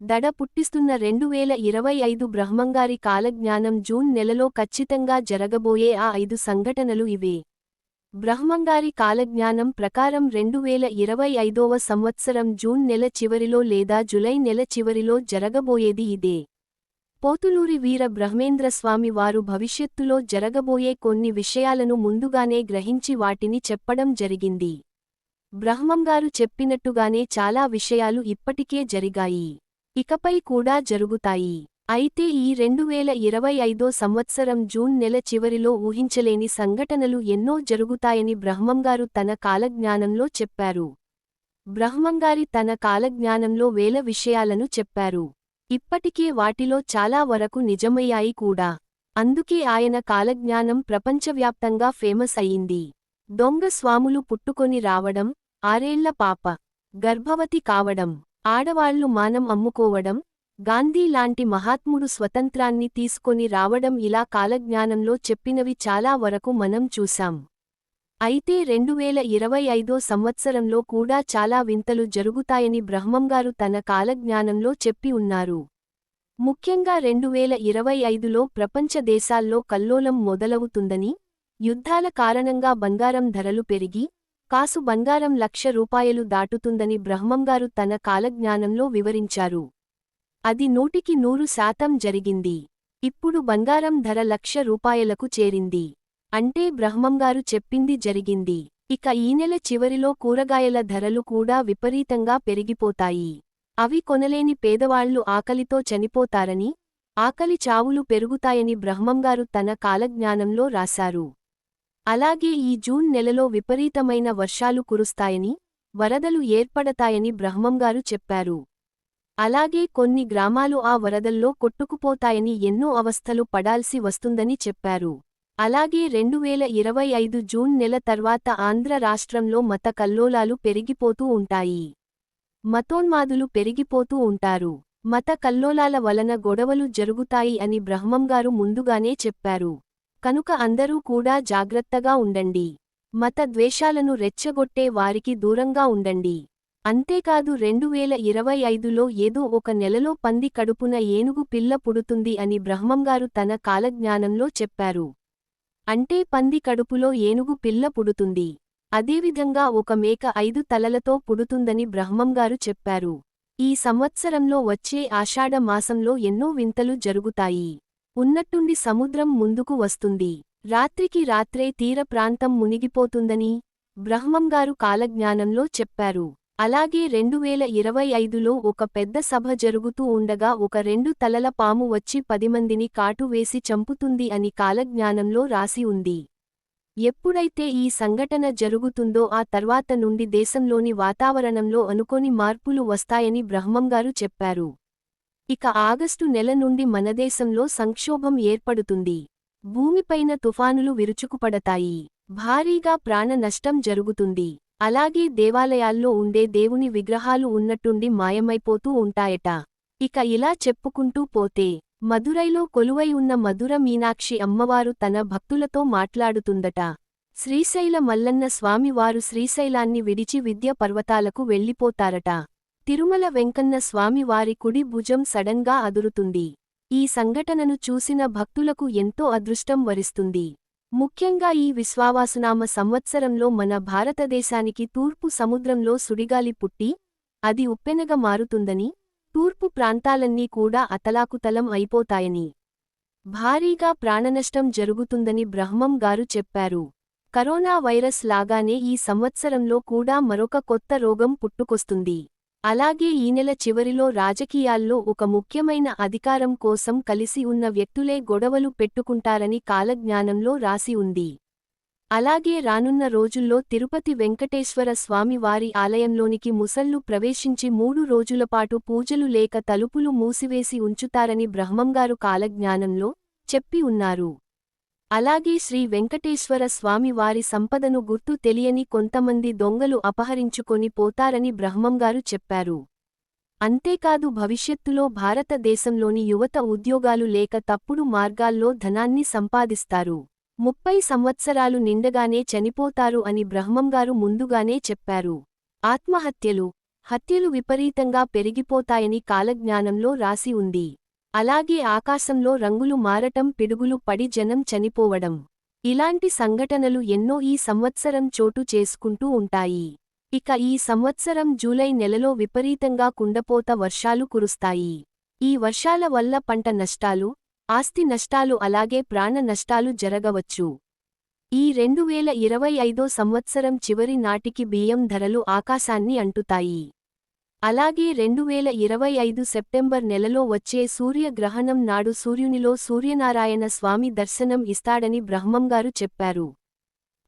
దడ పుట్టిస్తున్న 2025 బ్రహ్మంగారి కాలజ్ఞానం జూన్ నెలలో ఖచ్చితంగా జరగబోయే ఆ 5 సంఘటనలు ఇవే. బ్రహ్మంగారి కాలజ్ఞానం ప్రకారం 2025వ సంవత్సరం జూన్ నెల చివరిలో లేదా జులై నెల చివరిలో జరగబోయేది ఇదే. పోతులూరి వీర బ్రహ్మేంద్రస్వామి వారు భవిష్యత్తులో జరగబోయే కొన్ని విషయాలను ముందుగానే గ్రహించి వాటిని చెప్పడం జరిగింది. బ్రహ్మంగారు చెప్పినట్టుగానే చాలా విషయాలు ఇప్పటికే జరిగాయి. ఇకపై కూడా జరుగుతాయి. అయితే ఈ 2025 సంవత్సరం జూన్ నెల చివరిలో ఊహించలేని సంఘటనలు ఎన్నో జరుగుతాయని బ్రహ్మంగారు తన కాలజ్ఞానంలో చెప్పారు. బ్రహ్మంగారి తన కాలజ్ఞానంలో వేల విషయాలను చెప్పారు. ఇప్పటికే వాటిలో చాలా వరకు నిజమయ్యాయి కూడా. అందుకే ఆయన కాలజ్ఞానం ప్రపంచవ్యాప్తంగా ఫేమస్ అయింది. దొంగ స్వాములు పుట్టుకొని రావడం, 6 ఏళ్ల పాప గర్భవతి కావడం, ఆడవాళ్లు మానం అమ్ముకోవడం, గాంధీ లాంటి మహాత్ముడు స్వతంత్రాన్ని తీసుకొని రావడం ఇలా కాలజ్ఞానంలో చెప్పినవి చాలా వరకు మనం చూశాం. అయితే 2025 సంవత్సరంలో కూడా చాలా వింతలు జరుగుతాయని బ్రహ్మంగారు తన కాలజ్ఞానంలో చెప్పి ఉన్నారు. ముఖ్యంగా 2025లో ప్రపంచ దేశాల్లో కల్లోలం మొదలవుతుందని, యుద్ధాల కారణంగా బంగారం ధరలు పెరిగి, కాసు బంగారం ₹1,00,000 దాటుతుందని బ్రహ్మంగారు తన కాలజ్ఞానంలో వివరించారు. అది 100% జరిగింది. ఇప్పుడు బంగారం ధర ₹1,00,000కు చేరింది. అంటే బ్రహ్మంగారు చెప్పింది జరిగింది. ఇక ఈ నెల చివరిలో కూరగాయల ధరలు కూడా విపరీతంగా పెరిగిపోతాయి. అవి కొనలేని పేదవాళ్లు ఆకలితో చనిపోతారని, ఆకలి చావులు పెరుగుతాయని బ్రహ్మంగారు తన కాలజ్ఞానంలో రాశారు. అలాగే ఈ జూన్ నెలలో విపరీతమైన వర్షాలు కురుస్తాయని, వరదలు ఏర్పడతాయని బ్రహ్మంగారు చెప్పారు. అలాగే కొన్ని గ్రామాలు ఆ వరదల్లో కొట్టుకుపోతాయని, ఎన్నో అవస్థలు పడాల్సి వస్తుందని చెప్పారు. అలాగే 2025 జూన్ నెల తర్వాత ఆంధ్ర రాష్ట్రంలో మత కల్లోలాలు పెరిగిపోతూ ఉంటాయి. మతోన్మాదులు పెరిగిపోతూ ఉంటారు. మత కల్లోలాల వలన గొడవలు జరుగుతాయి అని బ్రహ్మంగారు ముందుగానే చెప్పారు. కనుక అందరూ కూడా జాగ్రత్తగా ఉండండి. మత ద్వేషాలను రెచ్చగొట్టే వారికి దూరంగా ఉండండి. అంతేకాదు 2025లో ఏదో ఒక నెలలో పంది కడుపున ఏనుగు పిల్ల పుడుతుంది అని బ్రహ్మంగారు తన కాలజ్ఞానంలో చెప్పారు. అంటే పంది కడుపులో ఏనుగు పిల్ల పుడుతుంది. అదేవిధంగా ఒక మేక 5 తలలతో పుడుతుందని బ్రహ్మంగారు చెప్పారు. ఈ సంవత్సరంలో వచ్చే ఆషాఢ మాసంలో ఎన్నో వింతలు జరుగుతాయి. ఉన్నట్టుండి సముద్రం ముందుకు వస్తుంది. రాత్రికి రాత్రే తీర ప్రాంతం మునిగిపోతుందని బ్రహ్మంగారు కాలజ్ఞానంలో చెప్పారు. అలాగే 2025లో ఒక పెద్ద సభ జరుగుతూ ఉండగా ఒక 2 తలల పాము వచ్చి 10 మందిని కాటు వేసి చంపుతుంది అని కాలజ్ఞానంలో రాసి ఉంది. ఎప్పుడైతే ఈ సంఘటన జరుగుతుందో ఆ తర్వాత నుండి దేశంలోని వాతావరణంలో అనుకోని మార్పులు వస్తాయని బ్రహ్మంగారు చెప్పారు. ఇక ఆగస్టు నెల నుండి మనదేశంలో సంక్షోభం ఏర్పడుతుంది. భూమిపైన తుఫానులు విరుచుకుపడతాయి. భారీగా ప్రాణ నష్టం జరుగుతుంది. అలాగే దేవాలయాల్లో ఉండే దేవుని విగ్రహాలు ఉన్నట్టుండి మాయమైపోతూ ఉంటాయట. ఇక ఇలా చెప్పుకుంటూ పోతే మదురైలో కొలువై ఉన్న మధుర మీనాక్షి అమ్మవారు తన భక్తులతో మాట్లాడుతుందట. శ్రీశైల మల్లన్న స్వామివారు శ్రీశైలాన్ని విడిచి విద్య పర్వతాలకు వెళ్ళిపోతారట. తిరుమల వెంకన్న స్వామి వారి కుడి భుజం సడన్గా అదురుతుంది. ఈ సంఘటనను చూసిన భక్తులకు ఎంతో అదృష్టం వరిస్తుంది. ముఖ్యంగా ఈ విశ్వావసునామ సంవత్సరంలో మన భారతదేశానికి తూర్పు సముద్రంలో సుడిగాలి పుట్టి, అది ఉప్పెనగా మారుతుందని, తూర్పు ప్రాంతాలన్నీ కూడా అతలాకుతలం అయిపోతాయని, భారీగా ప్రాణనష్టం జరుగుతుందని బ్రహ్మం గారు చెప్పారు. కరోనా వైరస్ లాగానే ఈ సంవత్సరంలో కూడా మరొక కొత్త రోగం పుట్టుకొస్తుంది. అలాగే ఈ నెల చివరిలో రాజకీయాల్లో ఒక ముఖ్యమైన అధికారం కోసం కలిసి ఉన్న వ్యక్తులే గొడవలు పెట్టుకుంటారని కాలజ్ఞానంలో రాసి ఉంది. అలాగే రానున్న రోజుల్లో తిరుపతి వెంకటేశ్వర స్వామి వారి ఆలయంలోనికి ముసళ్ళు ప్రవేశించి 3 రోజులపాటు పూజలు లేక తలుపులు మూసివేసి ఉంచుతారని బ్రహ్మంగారు కాలజ్ఞానంలో చెప్పి ఉన్నారు. అలాగే శ్రీ వెంకటేశ్వర స్వామి వారి సంపదను గుర్తు తెలియని కొంతమంది దొంగలు అపహరించుకొని పోతారని బ్రహ్మంగారు చెప్పారు. అంతేకాదు భవిష్యత్తులో భారతదేశంలోని యువత ఉద్యోగాలు లేక తప్పుడు మార్గాల్లో ధనాన్ని సంపాదిస్తారు. 30 సంవత్సరాలు నిండగానే చనిపోతారు అని బ్రహ్మంగారు ముందుగానే చెప్పారు. ఆత్మహత్యలు, హత్యలు విపరీతంగా పెరిగిపోతాయని కాలజ్ఞానంలో రాసి ఉంది. అలాగే ఆకాశంలో రంగులు మారటం, పిడుగులు పడి జనం చనిపోవడం, ఇలాంటి సంఘటనలు ఎన్నో ఈ సంవత్సరం చోటు చేసుకుంటూ ఉంటాయి. ఇక ఈ సంవత్సరం జూలై నెలలో విపరీతంగా కుండపోత వర్షాలు కురుస్తాయి. ఈ వర్షాల వల్ల పంట నష్టాలు, ఆస్తి నష్టాలు అలాగే ప్రాణ నష్టాలు జరగవచ్చు. ఈ 2025 సంవత్సరం చివరి నాటికి బియ్యం ధరలు ఆకాశాన్ని అంటుతాయి. అలాగే 2025 సెప్టెంబర్ నెలలో వచ్చే సూర్యగ్రహణం నాడు సూర్యునిలో సూర్యనారాయణ స్వామి దర్శనం ఇస్తాడని బ్రహ్మంగారు చెప్పారు.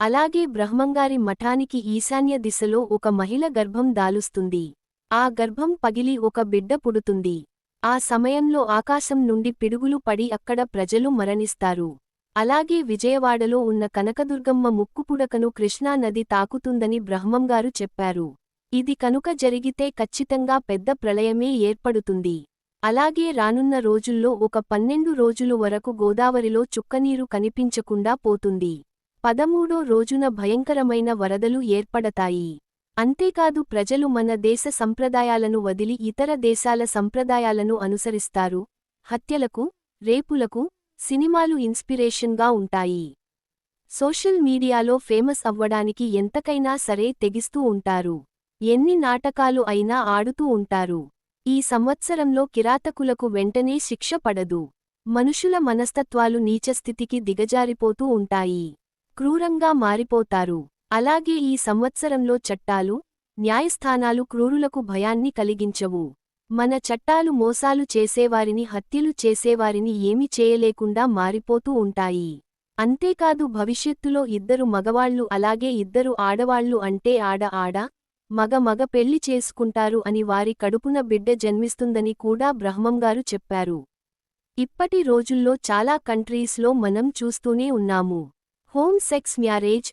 అలాగే బ్రహ్మంగారి మఠానికి ఈశాన్య దిశలో ఒక మహిళ గర్భం దాలుస్తుంది. ఆ గర్భం పగిలి ఒక బిడ్డ పుడుతుంది. ఆ సమయంలో ఆకాశం నుండి పిడుగులు పడి అక్కడ ప్రజలు మరణిస్తారు. అలాగే విజయవాడలో ఉన్న కనకదుర్గమ్మ ముక్కుపుడకను కృష్ణా నది తాకుతుందని బ్రహ్మంగారు చెప్పారు. ఇది కనుక జరిగితే ఖచ్చితంగా పెద్ద ప్రళయమే ఏర్పడుతుంది. అలాగే రానున్న రోజుల్లో ఒక 12 రోజులు వరకు గోదావరిలో చుక్కనీరు కనిపించకుండా పోతుంది. 13వ రోజున భయంకరమైన వరదలు ఏర్పడతాయి. అంతేకాదు ప్రజలు మన దేశ సంప్రదాయాలను వదిలి ఇతర దేశాల సంప్రదాయాలను అనుసరిస్తారు. హత్యలకు, రేపులకు సినిమాలు ఇన్స్పిరేషన్గా ఉంటాయి. సోషల్ మీడియాలో ఫేమస్ అవ్వడానికి ఎంతకైనా సరే తెగిస్తూ ఉంటారు. ఎన్ని నాటకాలు అయినా ఆడుతూ ఉంటారు. ఈ సంవత్సరంలో కిరాతకులకు వెంటనే శిక్ష పడదు. మనుషుల మనస్తత్వాలు నీచస్థితికి దిగజారిపోతూ ఉంటాయి. క్రూరంగా మారిపోతారు. అలాగే ఈ సంవత్సరంలో చట్టాలు, న్యాయస్థానాలు క్రూరులకు భయాన్ని కలిగించవు. మన చట్టాలు మోసాలు చేసేవారిని, హత్యలు చేసేవారిని ఏమీ చేయలేకుండా మారిపోతూ ఉంటాయి. అంతేకాదు భవిష్యత్తులో 2 మగవాళ్లు అలాగే 2 ఆడవాళ్లు అంటే ఆడ మగ పెళ్లి చేసుకుంటారు అని, వారి కడుపున బిడ్డ జన్మిస్తుందని కూడా బ్రహ్మంగారు చెప్పారు. ఇప్పటి రోజుల్లో చాలా కంట్రీస్లో మనం చూస్తూనే ఉన్నాము. హోమ్ సెక్స్ మ్యారేజ్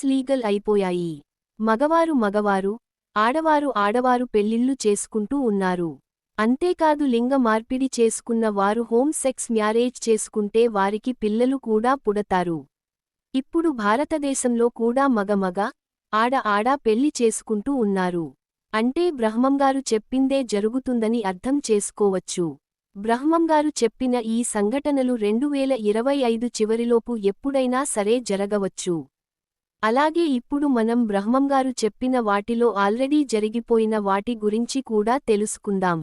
లీగల్ అయిపోయాయి. మగవారు ఆడవారు పెళ్లిళ్లు చేసుకుంటూ ఉన్నారు. అంతేకాదు లింగ మార్పిడి చేసుకున్న వారు హోమ్ సెక్స్ మ్యారేజ్ చేసుకుంటే వారికి పిల్లలు కూడా పుడతారు. ఇప్పుడు భారతదేశంలో కూడా మగ ఆడ పెళ్లి చేసుకుంటూ ఉన్నారు. అంటే బ్రహ్మంగారు చెప్పిందే జరుగుతుందని అర్థం చేసుకోవచ్చు. బ్రహ్మంగారు చెప్పిన ఈ సంఘటనలు 2025 చివరిలోపు ఎప్పుడైనా సరే జరగవచ్చు. అలాగే ఇప్పుడు మనం బ్రహ్మంగారు చెప్పిన వాటిలో ఆల్రెడీ జరిగిపోయిన వాటి గురించి కూడా తెలుసుకుందాం.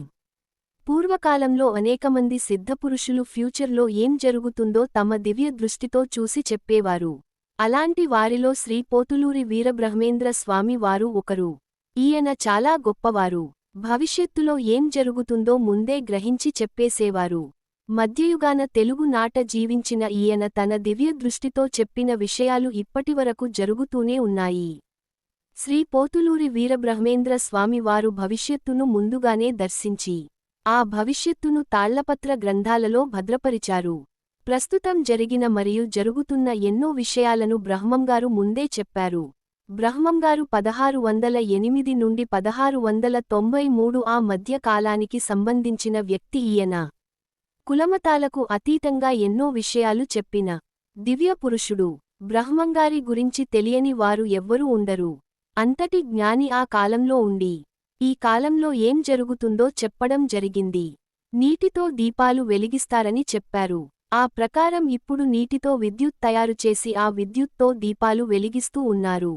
పూర్వకాలంలో అనేకమంది సిద్ధపురుషులు ఫ్యూచర్లో ఏం జరుగుతుందో తమ దివ్య దృష్టితో చూసి చెప్పేవారు. అలాంటి వారిలో శ్రీ పోతులూరి వీరబ్రహ్మేంద్ర స్వామి వారు ఒకరు. ఈయన చాలా గొప్పవారు. భవిష్యత్తులో ఏం జరుగుతుందో ముందే గ్రహించి చెప్పేసేవారు. మధ్యయుగాన తెలుగు నాట జీవించిన ఈయన తన దివ్య దృష్టితో చెప్పిన విషయాలు ఇప్పటివరకు జరుగుతూనే ఉన్నాయి. శ్రీ పోతులూరి వీరబ్రహ్మేంద్ర స్వామి వారు భవిష్యత్తును ముందుగానే దర్శించి ఆ భవిష్యత్తును తాళ్లపత్ర గ్రంథాలలో భద్రపరిచారు. ప్రస్తుతం జరిగిన మరియు జరుగుతున్న ఎన్నో విషయాలను బ్రహ్మంగారు ముందే చెప్పారు. బ్రహ్మంగారు 1608 నుండి 1693 ఆ మధ్య కాలానికి సంబంధించిన వ్యక్తి ఈయన. కులమతాలకు అతీతంగా ఎన్నో విషయాలు చెప్పిన దివ్య పురుషుడు. బ్రహ్మంగారి గురించి తెలియని వారు ఎవ్వరూ ఉండరు. అంతటి జ్ఞాని ఆ కాలంలో ఉండి ఈ కాలంలో ఏం జరుగుతుందో చెప్పడం జరిగింది. నీటితో దీపాలు వెలిగిస్తారని చెప్పారు. ఆ ప్రకారం ఇప్పుడు నీటితో విద్యుత్ తయారు చేసి ఆ విద్యుత్తో దీపాలు వెలిగిస్తూ ఉన్నారు.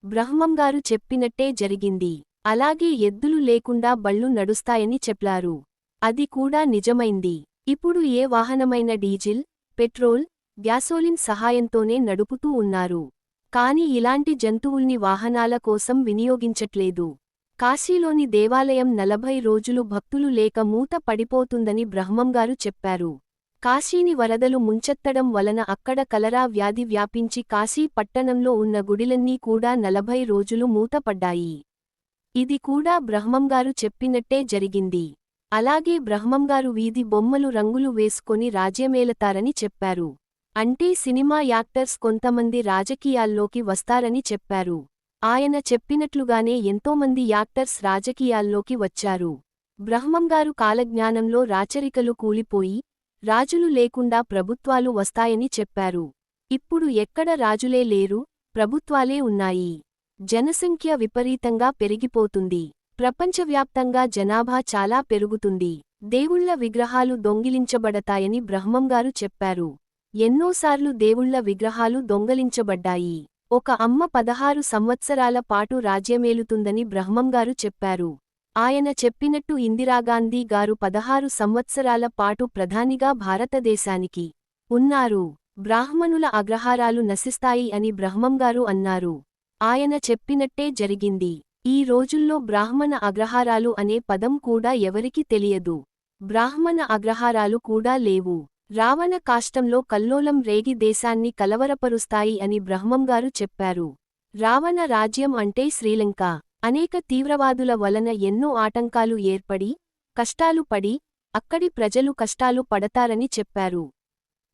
బ్రహ్మంగారు చెప్పినట్టే జరిగింది. అలాగే ఎద్దులు లేకుండా బళ్ళు నడుస్తాయని చెప్పారు. అది కూడా నిజమైంది. ఇప్పుడు ఏ వాహనమైన డీజిల్, పెట్రోల్, గ్యాసోలిన్ సహాయంతోనే నడుపుతూ ఉన్నారు. కాని ఇలాంటి జంతువుల్ని వాహనాల కోసం వినియోగించట్లేదు. కాశీలోని దేవాలయం 40 రోజులు భక్తులు లేక మూత పడిపోతుందని బ్రహ్మంగారు చెప్పారు. కాశీని వరదలు ముంచెత్తడం వలన అక్కడ కలరా వ్యాధి వ్యాపించి కాశీ పట్టణంలో ఉన్న గుడిలన్నీ కూడా 40 రోజులు మూతపడ్డాయి. ఇది కూడా బ్రహ్మంగారు చెప్పినట్టే జరిగింది. అలాగే బ్రహ్మంగారు వీధి బొమ్మలు రంగులు వేసుకొని రాజ్యమేలతారని చెప్పారు. అంటే సినిమా యాక్టర్స్ కొంతమంది రాజకీయాల్లోకి వస్తారని చెప్పారు. ఆయన చెప్పినట్లుగానే ఎంతోమంది యాక్టర్స్ రాజకీయాల్లోకి వచ్చారు. బ్రహ్మంగారు కాలజ్ఞానంలో రాచరికలు కూలిపోయి రాజులు లేకుండా ప్రభుత్వాలు వస్తాయని చెప్పారు. ఇప్పుడు ఎక్కడ రాజులే లేరు, ప్రభుత్వాలే ఉన్నాయి. జనసంఖ్య విపరీతంగా పెరిగిపోతుంది. ప్రపంచవ్యాప్తంగా జనాభా చాలా పెరుగుతుంది. దేవుళ్ళ విగ్రహాలు దొంగిలించబడతాయని బ్రహ్మంగారు చెప్పారు. ఎన్నోసార్లు దేవుళ్ళ విగ్రహాలు దొంగలించబడ్డాయి. ఒక అమ్మ 16 సంవత్సరాల పాటు రాజ్యమేలుతుందని బ్రహ్మంగారు చెప్పారు. ఆయన చెప్పినట్టు ఇందిరాగాంధీ గారు 16 సంవత్సరాల పాటు ప్రధానిగా భారతదేశానికి ఉన్నారు. బ్రాహ్మణుల అగ్రహారాలు నశిస్తాయి అని బ్రహ్మంగారు అన్నారు. ఆయన చెప్పినట్టే జరిగింది. ఈ రోజుల్లో బ్రాహ్మణ అగ్రహారాలు అనే పదం కూడా ఎవరికి తెలియదు. బ్రాహ్మణ అగ్రహారాలు కూడా లేవు. రావణ కాష్టంలో కల్లోలం రేగి దేశాన్ని కలవరపరుస్తాయి అని బ్రహ్మంగారు చెప్పారు. రావణ రాజ్యం అంటే శ్రీలంక. అనేక తీవ్రవాదుల వలన ఎన్నో ఆటంకాలు ఏర్పడి, కష్టాలు పడి, అక్కడి ప్రజలు కష్టాలు పడతారని చెప్పారు.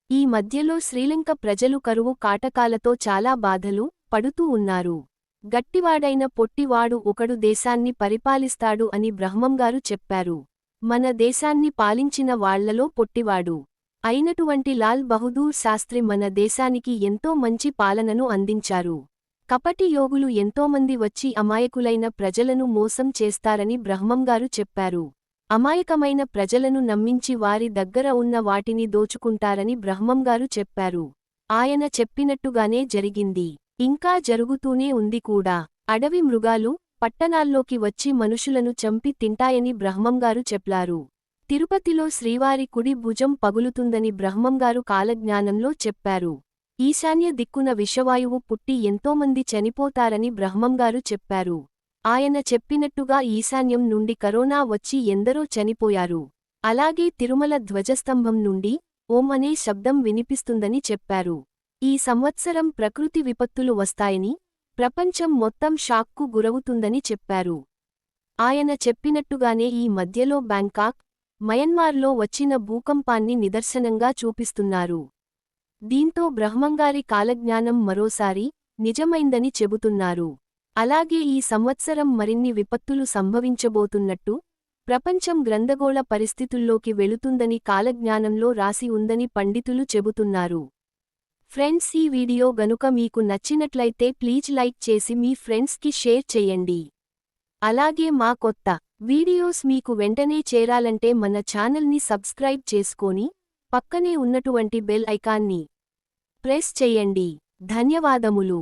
ఈ మధ్యలో శ్రీలంక ప్రజలు కరువు కాటకాలతో చాలా బాధలు పడుతూ ఉన్నారు. గట్టివాడైన పొట్టివాడు ఒకడు దేశాన్ని పరిపాలిస్తాడు అని బ్రహ్మంగారు చెప్పారు. మన దేశాన్ని పాలించిన వాళ్లలో పొట్టివాడు అయినటువంటి లాల్ బహదూర్ శాస్త్రి మన దేశానికి ఎంతో మంచి పాలనను అందించారు. కపటి యోగులు ఎంతోమంది వచ్చి అమాయకులైన ప్రజలను మోసం చేస్తారని బ్రహ్మంగారు చెప్పారు. అమాయకమైన ప్రజలను నమ్మించి వారి దగ్గర ఉన్న వాటిని దోచుకుంటారని బ్రహ్మంగారు చెప్పారు. ఆయన చెప్పినట్టుగానే జరిగింది. ఇంకా జరుగుతూనే ఉంది కూడా. అడవి మృగాలు పట్టణాల్లోకి వచ్చి మనుషులను చంపి తింటాయని బ్రహ్మంగారు చెప్పారు. తిరుపతిలో శ్రీవారి కుడి భుజం పగులుతుందని బ్రహ్మంగారు కాలజ్ఞానంలో చెప్పారు. ఈశాన్య దిక్కున విషవాయువు పుట్టి ఎంతోమంది చనిపోతారని బ్రహ్మంగారు చెప్పారు. ఆయన చెప్పినట్టుగా ఈశాన్యం నుండి కరోనా వచ్చి ఎందరో చనిపోయారు. అలాగే తిరుమల ధ్వజస్తంభం నుండి ఓం అనే శబ్దం వినిపిస్తుందని చెప్పారు. ఈ సంవత్సరం ప్రకృతి విపత్తులు వస్తాయని, ప్రపంచం మొత్తం షాక్కు గురవుతుందని చెప్పారు. ఆయన చెప్పినట్టుగానే ఈ మధ్యలో బ్యాంకాక్, మయన్మార్లో వచ్చిన భూకంపాన్ని నిదర్శనంగా చూపిస్తున్నారు. దీంతో బ్రహ్మంగారి కాలజ్ఞానం మరోసారి నిజమైందని చెబుతున్నారు. అలాగే ఈ సంవత్సరం మరిన్ని విపత్తులు సంభవించబోతున్నట్టు, ప్రపంచం గ్రంథగోళ పరిస్థితుల్లోకి వెళుతుందని కాలజ్ఞానంలో రాసి ఉందని పండితులు చెబుతున్నారు. ఫ్రెండ్స్, ఈ వీడియో గనుక మీకు నచ్చినట్లయితే ప్లీజ్ లైక్ చేసి మీ ఫ్రెండ్స్కి షేర్ చేయండి. అలాగే మా కొత్త వీడియోస్ మీకు వెంటనే చేరాలంటే మన ఛానల్ని సబ్స్క్రైబ్ చేసుకొని, పక్కనే ఉన్నటువంటి బెల్ ఐకాన్ని ప్రెస్ చేయండి. ధన్యవాదములు.